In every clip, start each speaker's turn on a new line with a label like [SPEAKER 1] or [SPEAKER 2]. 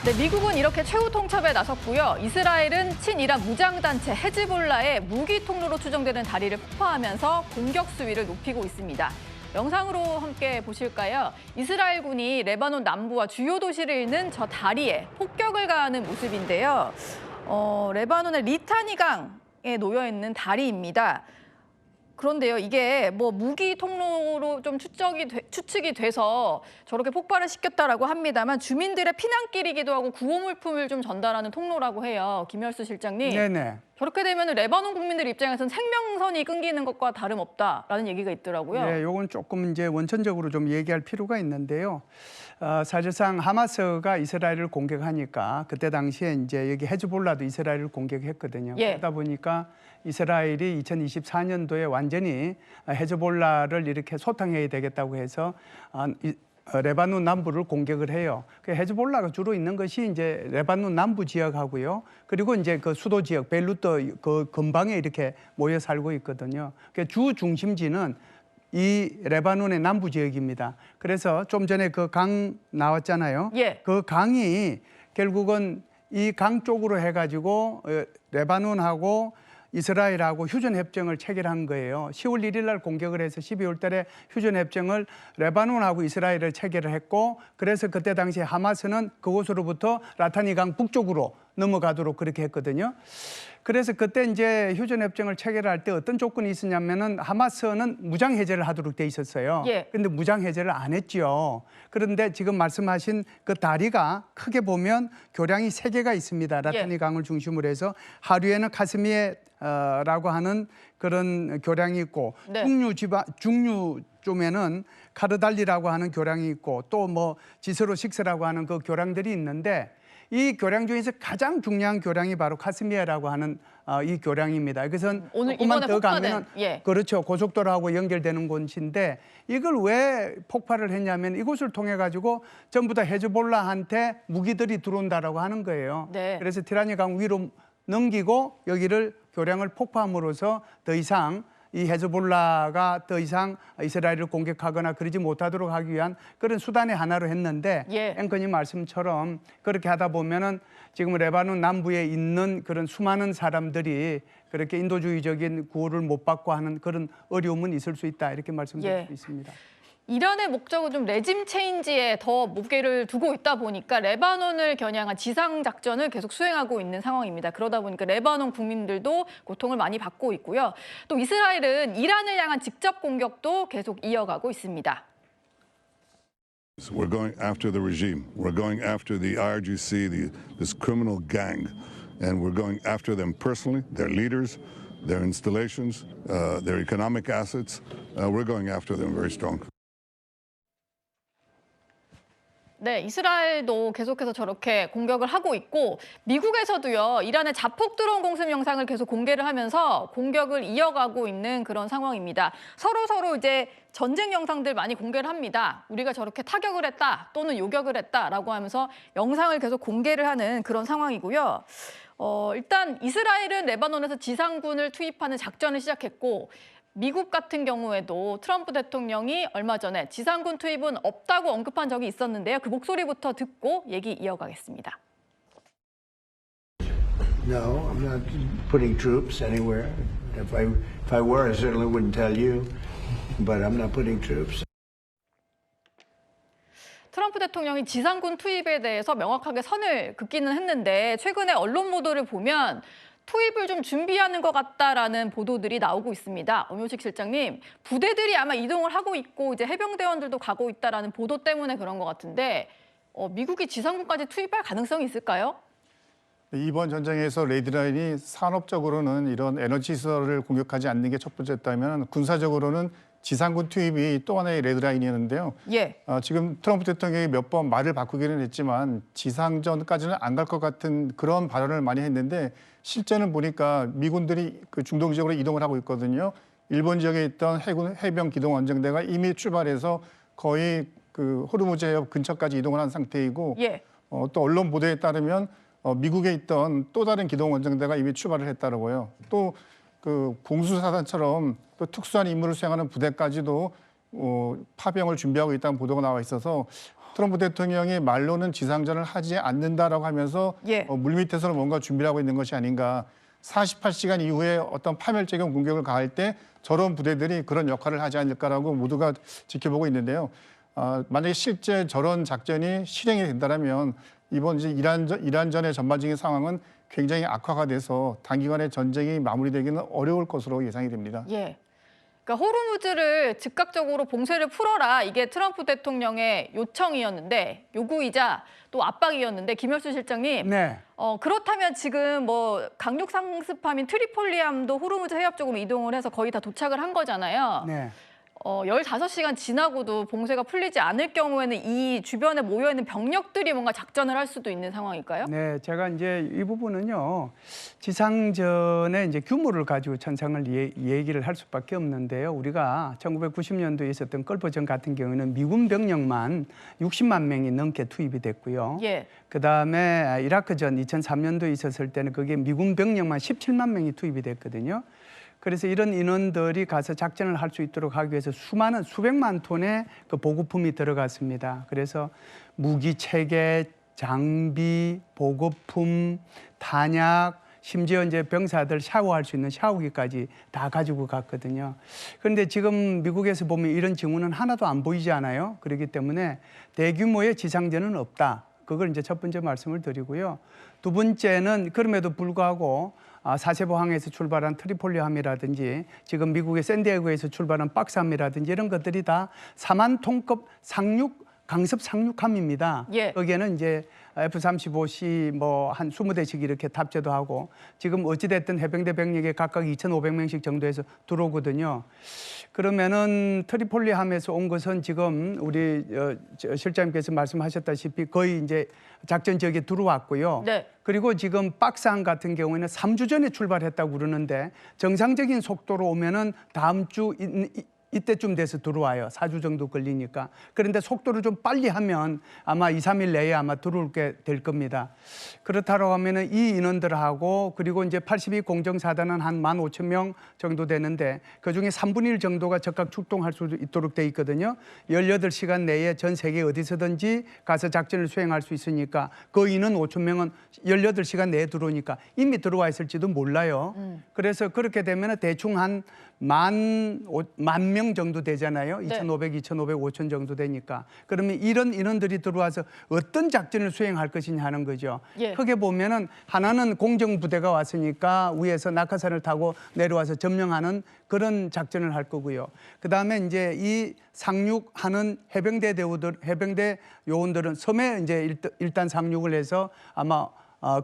[SPEAKER 1] 네, 미국은 이렇게 최후 통첩에 나섰고요. 이스라엘은 친이란 무장단체 헤즈볼라의 무기 통로로 추정되는 다리를 폭파하면서 공격 수위를 높이고 있습니다. 영상으로 함께 보실까요? 이스라엘군이 레바논 남부와 주요 도시를 잇는 저 다리에 폭격을 가하는 모습인데요. 레바논의 리타니 강에 놓여 있는 다리입니다. 그런데요, 이게 뭐 무기 통로로 좀 추측이 돼서 저렇게 폭발을 시켰다라고 합니다만 주민들의 피난길이기도 하고 구호물품을 좀 전달하는 통로라고 해요. 김열수 실장님.
[SPEAKER 2] 네네.
[SPEAKER 1] 저렇게 되면 레바논 국민들 입장에서는 생명선이 끊기는 것과 다름없다라는 얘기가 있더라고요.
[SPEAKER 2] 네, 요건 조금 이제 원천적으로 좀 얘기할 필요가 있는데요. 사실상 하마스가 이스라엘을 공격하니까 그때 당시에 이제 여기 헤즈볼라도 이스라엘을 공격했거든요.
[SPEAKER 1] 예.
[SPEAKER 2] 그러다 보니까 이스라엘이 2024년도에 완전히 헤즈볼라를 이렇게 소탕해야 되겠다고 해서 레바논 남부를 공격을 해요. 그 헤즈볼라가 주로 있는 것이 이제 레바논 남부 지역하고요. 그리고 이제 그 수도 지역 베이루트 그 근방에 이렇게 모여 살고 있거든요. 그 주 중심지는 이 레바논의 남부 지역입니다. 그래서 좀 전에 그 강 나왔잖아요.
[SPEAKER 1] 예.
[SPEAKER 2] 그 강이 결국은 이 강 쪽으로 해가지고 레바논하고 이스라엘하고 휴전협정을 체결한 거예요. 10월 1일 날 공격을 해서 12월 달에 휴전협정을 레바논하고 이스라엘을 체결을 했고, 그래서 그때 당시에 하마스는 그곳으로부터 라타니 강 북쪽으로 넘어가도록 그렇게 했거든요. 그래서 그때 이제 휴전협정을 체결할 때 어떤 조건이 있었냐면은 하마스는 무장해제를 하도록 돼 있었어요.
[SPEAKER 1] 예.
[SPEAKER 2] 근데 무장해제를 안 했죠. 그런데 지금 말씀하신 그 다리가 크게 보면 교량이 3개가 있습니다. 라타니
[SPEAKER 1] 예.
[SPEAKER 2] 강을 중심으로 해서 하류에는 카스미에라고 하는 그런 교량이 있고,
[SPEAKER 1] 네.
[SPEAKER 2] 중류 쪽에는 카르달리라고 하는 교량이 있고, 또 뭐 지스로 식스라고 하는 그 교량들이 있는데, 이 교량 중에서 가장 중요한 교량이 바로 카스미에라고 하는 이 교량입니다. 이것은
[SPEAKER 1] 오늘
[SPEAKER 2] 조금만
[SPEAKER 1] 이번에
[SPEAKER 2] 더
[SPEAKER 1] 폭파된,
[SPEAKER 2] 가면
[SPEAKER 1] 예.
[SPEAKER 2] 그렇죠. 고속도로하고 연결되는 곳인데, 이걸 왜 폭발을 했냐면 이곳을 통해 가지고 전부 다 헤즈볼라한테 무기들이 들어온다라고 하는 거예요.
[SPEAKER 1] 네.
[SPEAKER 2] 그래서 티라니 강 위로 넘기고 여기를 교량을 폭파함으로써 더 이상 이 헤즈볼라가 더 이상 이스라엘을 공격하거나 그러지 못하도록 하기 위한 그런 수단의 하나로 했는데,
[SPEAKER 1] 예.
[SPEAKER 2] 앵커님 말씀처럼 그렇게 하다 보면은 지금 레바논 남부에 있는 그런 수많은 사람들이 그렇게 인도주의적인 구호를 못 받고 하는 그런 어려움은 있을 수 있다, 이렇게 말씀드릴
[SPEAKER 1] 예.
[SPEAKER 2] 수 있습니다.
[SPEAKER 1] 이란의 목적은 좀 레짐 체인지에 더 무게를 두고 있다 보니까 레바논을 겨냥한 지상 작전을 계속 수행하고 있는 상황입니다. 그러다 보니까 레바논 국민들도 고통을 많이 받고 있고요. 또 이스라엘은 이란을 향한 직접 공격도 계속 이어가고 있습니다.
[SPEAKER 3] We're going after the regime. We're going after the IRGC, this criminal gang, and we're going after them personally, their leaders, their installations, their economic assets. We're going after them very strong.
[SPEAKER 1] 네, 이스라엘도 계속해서 저렇게 공격을 하고 있고 미국에서도요, 이란의 자폭 드론 공습 영상을 계속 공개를 하면서 공격을 이어가고 있는 그런 상황입니다. 서로 이제 전쟁 영상들 많이 공개를 합니다. 우리가 저렇게 타격을 했다 또는 요격을 했다라고 하면서 영상을 계속 공개를 하는 그런 상황이고요. 일단 이스라엘은 레바논에서 지상군을 투입하는 작전을 시작했고, 미국 같은 경우에도 트럼프 대통령이 얼마 전에 지상군 투입은 없다고 언급한 적이 있었는데요. 그 목소리부터 듣고 얘기 이어가겠습니다.
[SPEAKER 4] No, I'm not putting troops anywhere. If I were, I certainly wouldn't tell you. But I'm not putting troops.
[SPEAKER 1] 트럼프 대통령이 지상군 투입에 대해서 명확하게 선을 긋기는 했는데, 최근에 언론 보도를 보면 투입을 좀 준비하는 것 같다라는 보도들이 나오고 있습니다. 엄효식 실장님, 부대들이 아마 이동을 하고 있고 이제 해병대원들도 가고 있다라는 보도 때문에 그런 것 같은데, 미국이 지상군까지 투입할 가능성이 있을까요?
[SPEAKER 5] 이번 전쟁에서 레드라인이 산업적으로는 이런 에너지 시설을 공격하지 않는 게 첫 번째였다면, 군사적으로는 지상군 투입이 또 하나의 레드라인이었는데요.
[SPEAKER 1] 예.
[SPEAKER 5] 지금 트럼프 대통령이 몇 번 말을 바꾸기는 했지만 지상전까지는 안 갈 것 같은 그런 발언을 많이 했는데, 실제는 보니까 미군들이 그 중동 지역으로 이동을 하고 있거든요. 일본 지역에 있던 해병 기동 원정대가 이미 출발해서 거의 그 호르무즈 해협 근처까지 이동을 한 상태이고,
[SPEAKER 1] 예.
[SPEAKER 5] 또 언론 보도에 따르면 미국에 있던 또 다른 기동 원정대가 이미 출발을 했다고요. 또 그 공수사단처럼 또 특수한 임무를 수행하는 부대까지도 파병을 준비하고 있다는 보도가 나와 있어서 트럼프 대통령이 말로는 지상전을 하지 않는다라고 하면서
[SPEAKER 1] 예.
[SPEAKER 5] 물밑에서는 뭔가 준비를 하고 있는 것이 아닌가. 48시간 이후에 어떤 파멸적인 공격을 가할 때 저런 부대들이 그런 역할을 하지 않을까라고 모두가 지켜보고 있는데요. 만약에 실제 저런 작전이 실행이 된다면 이번 이제 이란전의 전반적인 상황은 굉장히 악화가 돼서 단기간에 전쟁이 마무리되기는 어려울 것으로 예상이 됩니다.
[SPEAKER 1] 예. 그러니까 호르무즈를 즉각적으로 봉쇄를 풀어라. 이게 트럼프 대통령의 요구이자 또 압박이었는데 김열수 실장님.
[SPEAKER 2] 네.
[SPEAKER 1] 그렇다면 지금 뭐 강력 상습함인 트리폴리함도 호르무즈 해협 쪽으로 이동을 해서 거의 다 도착을 한 거잖아요.
[SPEAKER 2] 네.
[SPEAKER 1] 15시간 지나고도 봉쇄가 풀리지 않을 경우에는 이 주변에 모여 있는 병력들이 뭔가 작전을 할 수도 있는 상황일까요?
[SPEAKER 2] 네, 제가 이제 이 부분은요, 지상전의 이제 규모를 가지고 천상을 얘기를 할 수밖에 없는데요. 우리가 1990년도에 있었던 걸프전 같은 경우는 미군 병력만 60만 명이 넘게 투입이 됐고요.
[SPEAKER 1] 예.
[SPEAKER 2] 그 다음에 이라크전 2003년도에 있었을 때는 그게 미군 병력만 17만 명이 투입이 됐거든요. 그래서 이런 인원들이 가서 작전을 할 수 있도록 하기 위해서 수백만 톤의 그 보급품이 들어갔습니다. 그래서 무기 체계, 장비, 보급품, 탄약, 심지어 이제 병사들 샤워할 수 있는 샤워기까지 다 가지고 갔거든요. 그런데 지금 미국에서 보면 이런 징후는 하나도 안 보이지 않아요. 그렇기 때문에 대규모의 지상전은 없다. 그걸 이제 첫 번째 말씀을 드리고요. 두 번째는 그럼에도 불구하고 사세보항에서 출발한 트리폴리함이라든지 지금 미국의 샌디에고에서 출발한 박스함이라든지 이런 것들이 다 4만 톤급 강습 상륙함입니다.
[SPEAKER 1] 예.
[SPEAKER 2] 거기에는 이제 F-35C 뭐 한 20대씩 이렇게 탑재도 하고 지금 어찌됐든 해병대 병력이 각각 2,500명씩 정도에서 들어오거든요. 그러면은 트리폴리함에서 온 것은 지금 우리 실장님께서 말씀하셨다시피 거의 이제 작전 지역에 들어왔고요.
[SPEAKER 1] 네.
[SPEAKER 2] 그리고 지금 박스함 같은 경우에는 3주 전에 출발했다고 그러는데 정상적인 속도로 오면은 다음 주 이때쯤 돼서 들어와요. 4주 정도 걸리니까. 그런데 속도를 좀 빨리 하면 아마 2, 3일 내에 아마 들어올게 될 겁니다. 그렇다고 하면은 이 인원들하고 그리고 이제 82 공정사단은 한 15,000명 정도 되는데 그중에 3분의 1 정도가 적극 출동할 수 있도록 돼 있거든요. 18시간 내에 전 세계 어디서든지 가서 작전을 수행할 수 있으니까 그 인원 5,000명은 18시간 내에 들어오니까 이미 들어와 있을지도 몰라요. 그래서 그렇게 되면은 대충 한 만 명 정도 되잖아요.
[SPEAKER 1] 네.
[SPEAKER 2] 2,500, 2,500, 5,000 정도 되니까. 그러면 이런 인원들이 들어와서 어떤 작전을 수행할 것이냐 하는 거죠.
[SPEAKER 1] 예.
[SPEAKER 2] 크게 보면은 하나는 공정부대가 왔으니까 위에서 낙하산을 타고 내려와서 점령하는 그런 작전을 할 거고요. 그다음에 이제 이 상륙하는 해병대 요원들은 섬에 이제 일단 상륙을 해서 아마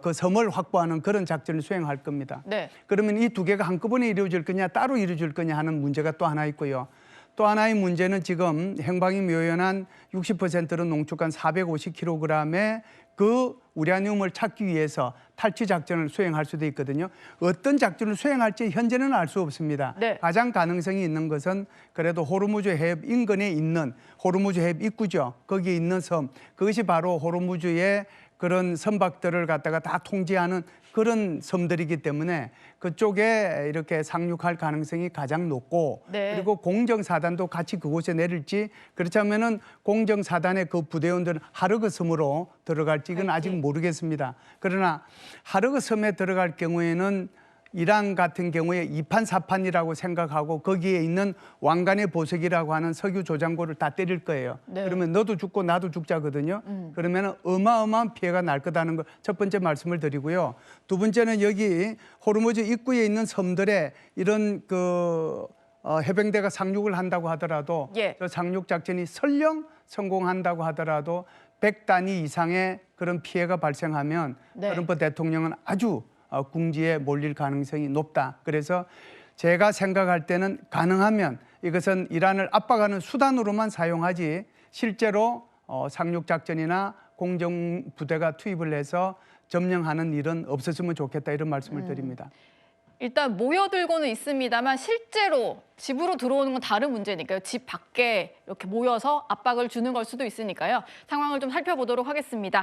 [SPEAKER 2] 그 섬을 확보하는 그런 작전을 수행할 겁니다.
[SPEAKER 1] 네.
[SPEAKER 2] 그러면 이 두 개가 한꺼번에 이루어질 거냐 따로 이루어질 거냐 하는 문제가 또 하나 있고요. 또 하나의 문제는 지금 행방이 묘연한 60%는 농축한 450kg의 그 우라늄을 찾기 위해서 탈취 작전을 수행할 수도 있거든요. 어떤 작전을 수행할지 현재는 알 수 없습니다.
[SPEAKER 1] 네.
[SPEAKER 2] 가장 가능성이 있는 것은 그래도 호르무즈 해협 인근에 있는 호르무즈 해협 입구죠. 거기에 있는 섬. 그것이 바로 호르무즈의 그런 선박들을 갖다가 다 통제하는 그런 섬들이기 때문에 그쪽에 이렇게 상륙할 가능성이 가장 높고
[SPEAKER 1] 네.
[SPEAKER 2] 그리고 공정사단도 같이 그곳에 내릴지 그렇지 않으면은 공정사단의 그 부대원들은 하르그 섬으로 들어갈지 이건 아직 모르겠습니다. 그러나 하르그 섬에 들어갈 경우에는 이란 같은 경우에 2판 4판이라고 생각하고 거기에 있는 왕관의 보석이라고 하는 석유 조장고를 다 때릴 거예요.
[SPEAKER 1] 네.
[SPEAKER 2] 그러면 너도 죽고 나도 죽자거든요. 그러면 어마어마한 피해가 날 거다는 걸 첫 번째 말씀을 드리고요. 두 번째는 여기 호르무즈 입구에 있는 섬들에 이런 해병대가 상륙을 한다고 하더라도
[SPEAKER 1] 예.
[SPEAKER 2] 저 상륙 작전이 설령 성공한다고 하더라도 100단위 이상의 그런 피해가 발생하면
[SPEAKER 1] 네.
[SPEAKER 2] 트럼프 대통령은 아주 궁지에 몰릴 가능성이 높다. 그래서 제가 생각할 때는 가능하면 이것은 이란을 압박하는 수단으로만 사용하지 실제로 상륙 작전이나 공정 부대가 투입을 해서 점령하는 일은 없었으면 좋겠다 이런 말씀을 드립니다.
[SPEAKER 1] 일단 모여들고는 있습니다만 실제로 집으로 들어오는 건 다른 문제니까요. 집 밖에 이렇게 모여서 압박을 주는 걸 수도 있으니까요. 상황을 좀 살펴보도록 하겠습니다.